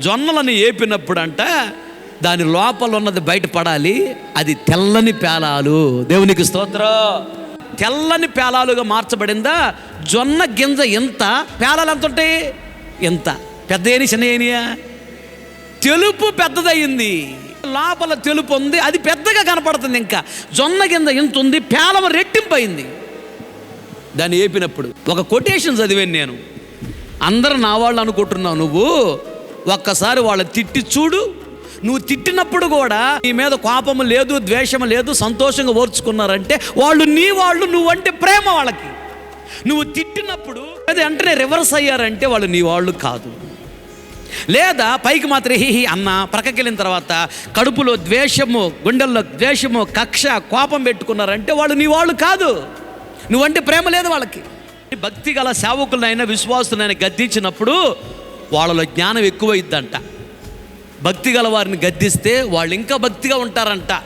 జొన్నలను ఏపినప్పుడు అంట దాని లోపల ఉన్నది బయటపడాలి. అది తెల్లని పేలాలు. దేవునికి స్తోత్రం. తెల్లని పేలాలుగా మార్చబడిందా. జొన్న గింజ ఎంత, పేలాలు ఎంత ఉంటాయి? ఎంత పెద్ద ఏని చిన్న ఏనియా? తెలుపు పెద్దదయ్యింది, లోపల తెలుపు ఉంది, అది పెద్దగా కనపడుతుంది. ఇంకా జొన్న గింజ ఎంత ఉంది, పేలవ రెట్టింపు అయింది దాన్ని ఏపినప్పుడు. ఒక కొటేషన్ చదివాను నేను. అందరూ నా వాళ్ళు అనుకుంటున్నావు నువ్వు. ఒక్కసారి వాళ్ళ తిట్టి చూడు. నువ్వు తిట్టినప్పుడు కూడా నీ మీద కోపము లేదు, ద్వేషము లేదు, సంతోషంగా ఓర్చుకున్నారంటే వాళ్ళు నీ వాళ్ళు, నువ్వంటే ప్రేమ వాళ్ళకి. నువ్వు తిట్టినప్పుడు అది వెంటనే రివర్స్ అయ్యారంటే వాళ్ళు నీ వాళ్ళు కాదు. లేదా పైకి మాత్రం హి అన్న, ప్రక్కకి వెళ్ళిన తర్వాత కడుపులో ద్వేషము, గుండెల్లో ద్వేషము, కక్ష, కోపం పెట్టుకున్నారంటే వాళ్ళు నీ వాళ్ళు కాదు. నువ్వంటే ప్రేమ లేదు వాళ్ళకి. భక్తి గల సేవకులైనా విశ్వాసులైనా గద్దించినప్పుడు వాళ్ళలో జ్ఞానం ఎక్కువైద్దంట. భక్తి గల వారిని గద్దిస్తే వాళ్ళు ఇంకా భక్తిగా ఉంటారంట.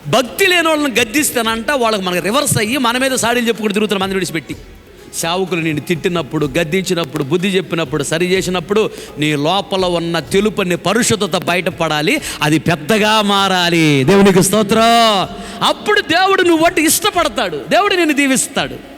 భక్తి లేని వాళ్ళని గద్దిస్తేనంట వాళ్ళకి మనకు రివర్స్ అయ్యి మన మీద సాడీలు చెప్పుకుంటూ తిరుగుతున్న మంది విడిచిపెట్టి. సేవకులు నేను తిట్టినప్పుడు, గద్దించినప్పుడు, బుద్ధి చెప్పినప్పుడు, సరి చేసినప్పుడు నీ లోపల ఉన్న తెలుపుని పరిశుద్ధత బయటపడాలి. అది పెద్దగా మారాలి. దేవునికి స్తోత్రం. అప్పుడు దేవుడు నువ్వు అంటే ఇష్టపడతాడు. దేవుడు నిన్ను దీవిస్తాడు.